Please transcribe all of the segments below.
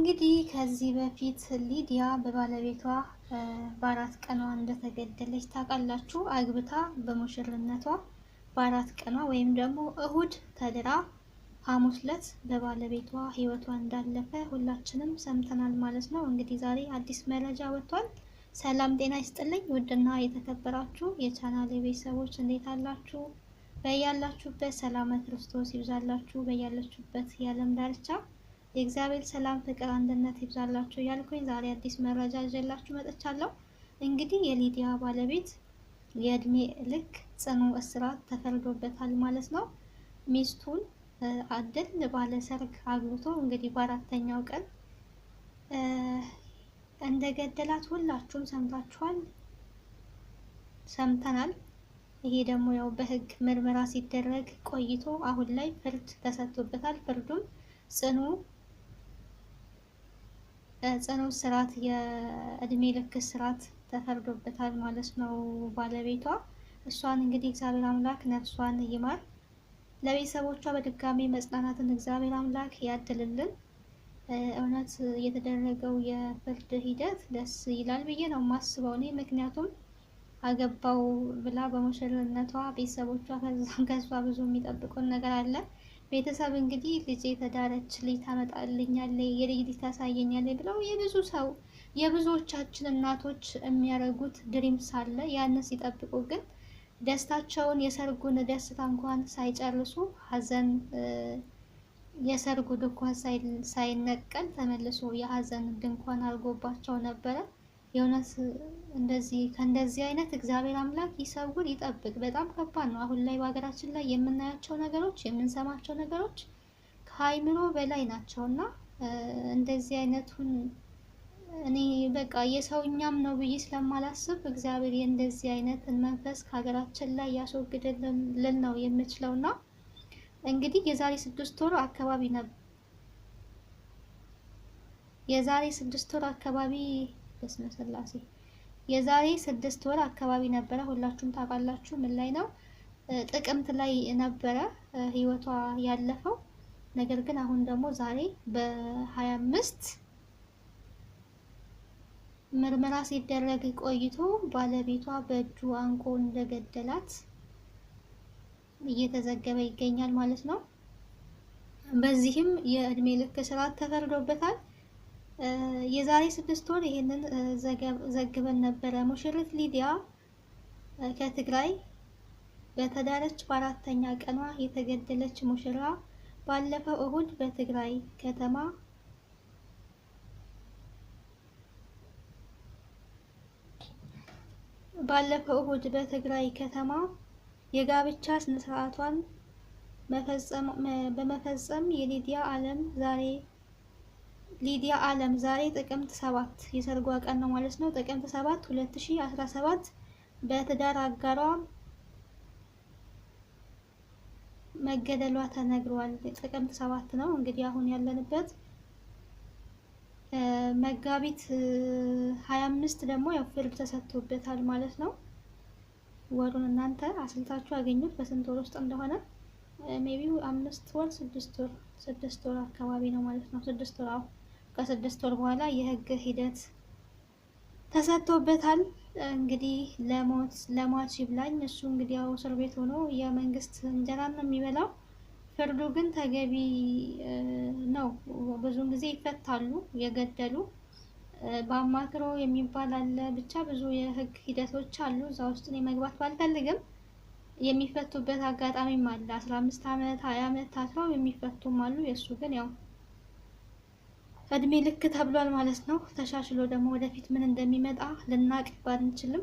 እንግዲህ ከዚህ በፊት ሊዲያ በባለቤቷ በአራት ቀኗ እንደተገደለች ታውቃላችሁ። አግብታ በሙሽርነቷ በአራት ቀኗ ወይም ደግሞ እሁድ ተድራ ሐሙስ ዕለት በባለቤቷ ህይወቷ እንዳለፈ ሁላችንም ሰምተናል ማለት ነው። እንግዲህ ዛሬ አዲስ መረጃ ወጥቷል። ሰላም ጤና ይስጥልኝ ውድና የተከበራችሁ የቻናሌ ቤተሰቦች እንዴት አላችሁ? በያላችሁበት ሰላም ክርስቶስ ይብዛላችሁ። በያላችሁበት የዓለም ዳርቻ የእግዚአብሔር ሰላም ፍቅር አንድነት ይብዛላችሁ እያልኩኝ ዛሬ አዲስ መረጃ ይዤላችሁ መጥቻለሁ። እንግዲህ የሊዲያ ባለቤት የእድሜ ልክ ጽኑ እስራት ተፈርዶበታል ማለት ነው። ሚስቱን አድል ባለ ሰርግ አግብቶ እንግዲህ በአራተኛው ቀን እንደገደላት ሁላችሁም ሰምታችኋል፣ ሰምተናል። ይሄ ደግሞ ያው በህግ ምርመራ ሲደረግ ቆይቶ አሁን ላይ ፍርድ ተሰጥቶበታል። ፍርዱም ጽኑ እስራት የእድሜ ልክ እስራት ተፈርዶበታል ማለት ነው ባለቤቷ። እሷን እንግዲህ እግዚአብሔር አምላክ ነፍሷን ይማር፣ ለቤተሰቦቿ በድጋሚ መጽናናትን እግዚአብሔር አምላክ ያድልልን። እውነት የተደረገው የፍርድ ሂደት ደስ ይላል ብዬ ነው የማስበው እኔ። ምክንያቱም አገባው ብላ በሙሽርነቷ ቤተሰቦቿ ከሷ ብዙ የሚጠብቁን ነገር አለ። ቤተሰብ እንግዲህ ልጄ ተዳረች፣ ልጅ ታመጣልኛለች፣ የልጅ ልጅ ታሳየኛለች ብለው የብዙዎቻችን እናቶች የሚያደርጉት ድሪምስ አለ። ያንን ሲጠብቁ ግን ደስታቸውን የሰርጉን ደስታ እንኳን ሳይጨርሱ ሀዘን የሰርጉ ድንኳን ሳይነቀል ተመልሶ የሀዘን ድንኳን አድርጎባቸው ነበረ። የእውነት ከእንደዚህ አይነት እግዚአብሔር አምላክ ይሰውር ይጠብቅ። በጣም ከባድ ነው። አሁን ላይ በሀገራችን ላይ የምናያቸው ነገሮች የምንሰማቸው ነገሮች ከአይምሮ በላይ ናቸው እና እንደዚህ አይነቱን እኔ በቃ የሰውኛም ነው ብዬ ስለማላስብ እግዚአብሔር የእንደዚህ አይነትን መንፈስ ከሀገራችን ላይ ያስወግድልን ነው የምችለው። እና እንግዲህ የዛሬ 6 ወር አካባቢ ነበር በስመ ስላሴ የዛሬ 6 ወር አካባቢ ነበረ። ሁላችሁም ታውቃላችሁ። ምን ላይ ነው? ጥቅምት ላይ ነበረ ህይወቷ ያለፈው። ነገር ግን አሁን ደግሞ ዛሬ በ25 ምርመራ ሲደረግ ቆይቶ ባለቤቷ በእጁ አንቆ እንደገደላት እየተዘገበ ይገኛል ማለት ነው። በዚህም የእድሜ ልክ እስራት ተፈርዶበታል። የዛሬ 6 ወር ይሄንን ዘግበን ነበረ። ሙሽሪት ሊዲያ ከትግራይ በተዳረች በአራተኛ ቀኗ የተገደለች ሙሽራ ባለፈው እሁድ በትግራይ ከተማ የጋብቻ ስነ ስርዓቷን በመፈጸም ሊዲያ አለም ዛሬ ጥቅምት 7 የሰርጓ ቀን ነው ማለት ነው። ጥቅምት 7 2017 በትዳር አጋሯ መገደሏ ተነግሯል። ጥቅምት 7 ነው እንግዲህ አሁን ያለንበት። መጋቢት 25 ደግሞ ያው ፍርድ ተሰጥቶበታል ማለት ነው። ወሩን እናንተ አስልታችሁ አገኙት በስንት ወር ውስጥ እንደሆነ። ሜቢ 5 ወር 6 ወር አካባቢ ነው ማለት ነው። 6 ወር አዎ። ከ6 ወር በኋላ የህግ ሂደት ተሰጥቶበታል። እንግዲህ ለሟች ይብላኝ። እሱ እንግዲህ ያው እስር ቤት ሆኖ የመንግስት እንጀራ ነው የሚበላው። ፍርዱ ግን ተገቢ ነው። ብዙውን ጊዜ ይፈታሉ የገደሉ። በአማክሮ የሚባል አለ። ብቻ ብዙ የህግ ሂደቶች አሉ። እዛ ውስጥ እኔ መግባት ባልፈልግም የሚፈቱበት አጋጣሚም አለ። 15 ዓመት 20 ዓመት ታስረው የሚፈቱም አሉ። የእሱ ግን ያው እድሜ ልክ ተብሏል ማለት ነው። ተሻሽሎ ደግሞ ወደፊት ምን እንደሚመጣ ልናቅ ባንችልም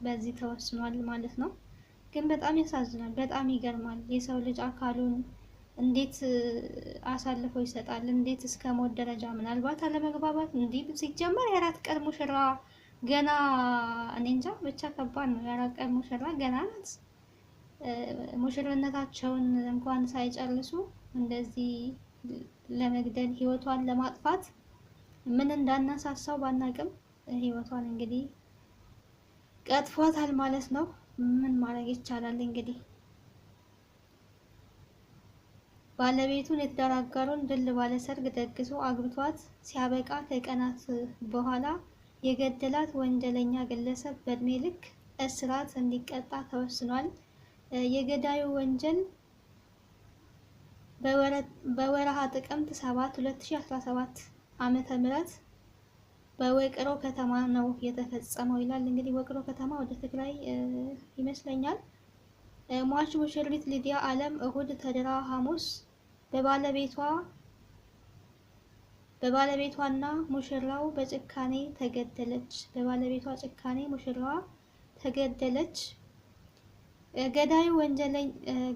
በዚህ ተወስኗል ማለት ነው። ግን በጣም ያሳዝናል፣ በጣም ይገርማል። የሰው ልጅ አካሉን እንዴት አሳልፎ ይሰጣል? እንዴት እስከ ሞት ደረጃ? ምናልባት አለመግባባት እንዲህ ሲጀመር የ4 ቀን ሙሽራ ገና እኔ እንጃ ብቻ ከባድ ነው። የ4 ቀን ሙሽራ ገና ናት። ሙሽርነታቸውን እንኳን ሳይጨርሱ እንደዚህ ለመግደል ህይወቷን ለማጥፋት ምን እንዳናሳሳው ባናቅም ህይወቷን እንግዲህ ቀጥፏታል ማለት ነው። ምን ማድረግ ይቻላል እንግዲህ ባለቤቱን የትዳር አጋሩን ድል ባለ ሰርግ ደግሶ አግብቷት ሲያበቃ ከቀናት በኋላ የገደላት ወንጀለኛ ግለሰብ በእድሜ ልክ እስራት እንዲቀጣ ተወስኗል። የገዳዩ ወንጀል በወረሃ ጥቅምት 7 2017 ዓመተ ምህረት በወቅሮ ከተማ ነው የተፈጸመው ይላል። እንግዲህ ወቅሮ ከተማ ወደ ትግራይ ይመስለኛል። ሟች ሙሽሪት ሊዲያ አለም እሁድ ተድራ ሐሙስ በባለቤቷና ሙሽራው በጭካኔ ተገደለች። በባለቤቷ ጭካኔ ሙሽራዋ ተገደለች።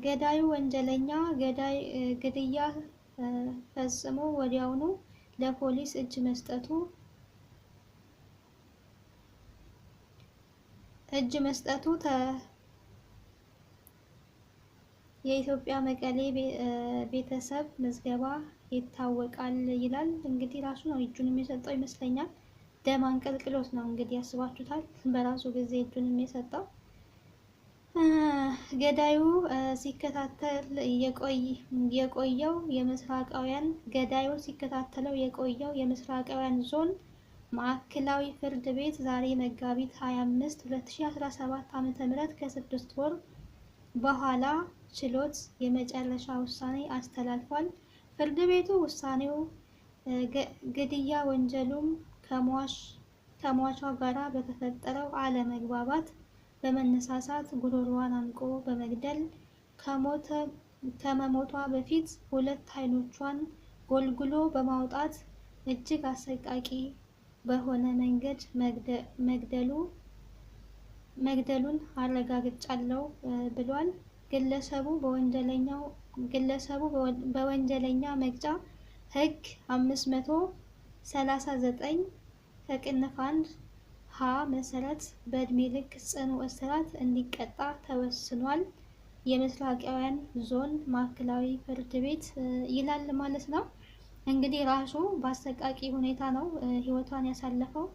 ገዳዩ ወንጀለኛ ግድያ ፈጽሞ ወዲያውኑ ለፖሊስ እጅ መስጠቱ የኢትዮጵያ መቀሌ ቤተሰብ ምዝገባ ይታወቃል ይላል። እንግዲህ ራሱ ነው እጁን የሚሰጠው ይመስለኛል። ደም አንቀልቅሎት ነው እንግዲህ ያስባችሁታል። በራሱ ጊዜ እጁን የሚሰጠው ገዳዩ ሲከታተለው የቆየው የምስራቃውያን ዞን ማዕከላዊ ፍርድ ቤት ዛሬ መጋቢት 25 2017 ዓ.ም ከ6 ወር በኋላ ችሎት የመጨረሻ ውሳኔ አስተላልፏል። ፍርድ ቤቱ ውሳኔው ግድያ ወንጀሉም ከሟቿ ጋራ በተፈጠረው አለመግባባት በመነሳሳት ጉሮሮዋን አንቆ በመግደል ከመሞቷ በፊት ሁለት ዓይኖቿን ጎልጉሎ በማውጣት እጅግ አሰቃቂ በሆነ መንገድ መግደሉን አረጋግጫለሁ ብሏል። ግለሰቡ በወንጀለኛ መቅጫ ሕግ 539 ከቅንፍ 1 ሀ መሰረት በእድሜ ልክ ጽኑ እስራት እንዲቀጣ ተወስኗል። የምስራቃውያን ዞን ማዕከላዊ ፍርድ ቤት ይላል ማለት ነው። እንግዲህ ራሱ በአሰቃቂ ሁኔታ ነው ህይወቷን ያሳለፈው።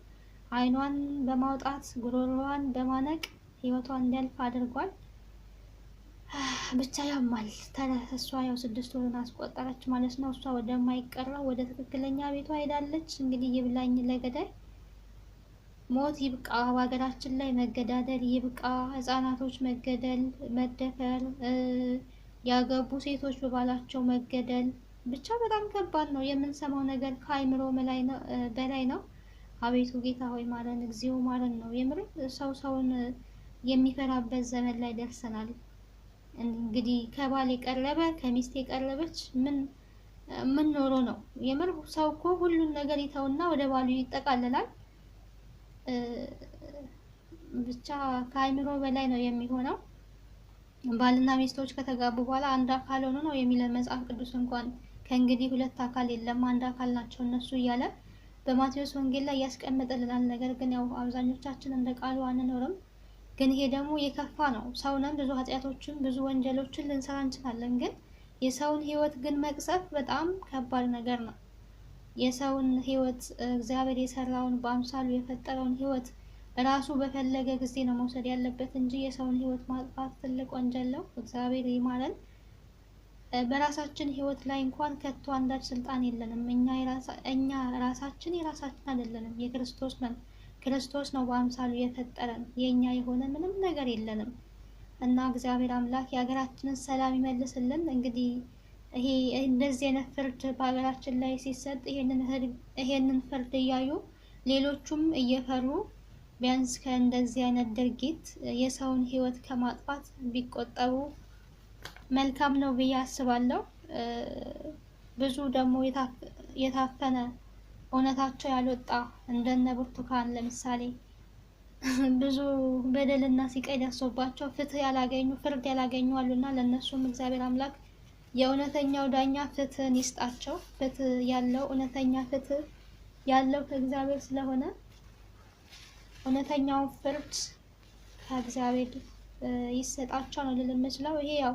ዓይኗን በማውጣት ጉሮሮዋን በማነቅ ህይወቷን እንዲያልፍ አድርጓል። ብቻ ያማል። እሷ ያው 6 ወርን አስቆጠረች ማለት ነው። እሷ ወደማይቀረው ወደ ትክክለኛ ቤቷ ሄዳለች። እንግዲህ ይብላኝ ለገዳይ። ሞት ይብቃ፣ በሀገራችን ላይ መገዳደል ይብቃ፣ ህጻናቶች መገደል፣ መደፈር፣ ያገቡ ሴቶች በባላቸው መገደል፣ ብቻ በጣም ከባድ ነው። የምንሰማው ነገር ከአይምሮ በላይ ነው። አቤቱ ጌታ ሆይ ማረን፣ እግዚኦ ማረን ነው የምር። ሰውን የሚፈራበት ዘመን ላይ ደርሰናል። እንግዲህ ከባል የቀረበ ከሚስት የቀረበች ምን ኖሮ ነው የምር። ሰው እኮ ሁሉን ነገር ይተውና ወደ ባሉ ይጠቃለላል። ብቻ ከአይምሮ በላይ ነው የሚሆነው። ባልና ሚስቶች ከተጋቡ በኋላ አንድ አካል ሆኖ ነው የሚለን መጽሐፍ ቅዱስ። እንኳን ከእንግዲህ ሁለት አካል የለም አንድ አካል ናቸው እነሱ እያለ በማቴዎስ ወንጌል ላይ ያስቀምጥልናል። ነገር ግን ያው አብዛኞቻችን እንደ ቃሉ አንኖርም። ግን ይሄ ደግሞ የከፋ ነው። ሰውነን ብዙ ኃጢአቶችን ብዙ ወንጀሎችን ልንሰራ እንችላለን። ግን የሰውን ህይወት ግን መቅሰፍ በጣም ከባድ ነገር ነው። የሰውን ህይወት እግዚአብሔር የሰራውን በአምሳሉ የፈጠረውን ህይወት ራሱ በፈለገ ጊዜ ነው መውሰድ ያለበት እንጂ የሰውን ህይወት ማጥፋት ትልቅ ወንጀል ነው። እግዚአብሔር ይማረን። በራሳችን ህይወት ላይ እንኳን ከቶ አንዳች ስልጣን የለንም። እኛ ራሳችን የራሳችን አይደለንም፣ የክርስቶስ ነን። ክርስቶስ ነው በአምሳሉ የፈጠረን። የኛ የሆነ ምንም ነገር የለንም እና እግዚአብሔር አምላክ የሀገራችንን ሰላም ይመልስልን። እንግዲህ ይሄ እንደዚህ አይነት ፍርድ በሀገራችን ላይ ሲሰጥ ይሄንን ፍርድ እያዩ ሌሎቹም እየፈሩ ቢያንስ ከእንደዚህ አይነት ድርጊት የሰውን ህይወት ከማጥፋት ቢቆጠቡ መልካም ነው ብዬ አስባለሁ። ብዙ ደግሞ የታፈነ እውነታቸው ያልወጣ እንደነ ብርቱካን ለምሳሌ ብዙ በደልና ስቃይ ደርሶባቸው ፍርድ ያላገኙ አሉና ለነሱም እግዚአብሔር አምላክ የእውነተኛው ዳኛ ፍትህን ይስጣቸው። ፍትህ ያለው እውነተኛ ፍትህ ያለው ከእግዚአብሔር ስለሆነ እውነተኛውን ፍርድ ከእግዚአብሔር ይሰጣቸው ነው ልል የምችለው። ይሄ ያው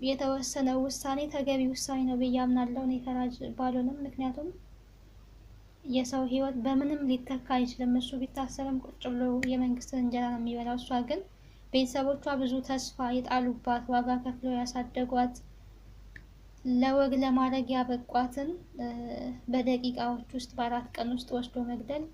የተወሰነው ውሳኔ ተገቢ ውሳኔ ነው ብዬ አምናለሁ። እኔ ፈራጅ ባልሆንም፣ ምክንያቱም የሰው ህይወት በምንም ሊተካ አይችልም። እሱ ቢታሰርም ቁጭ ብሎ የመንግስትን እንጀራ ነው የሚበላው። እሷ ግን ቤተሰቦቿ ብዙ ተስፋ የጣሉባት ዋጋ ከፍለው ያሳደጓት ለወግ ለማድረግ ያበቋትን በደቂቃዎች ውስጥ በ4 ቀን ውስጥ ወስዶ መግደል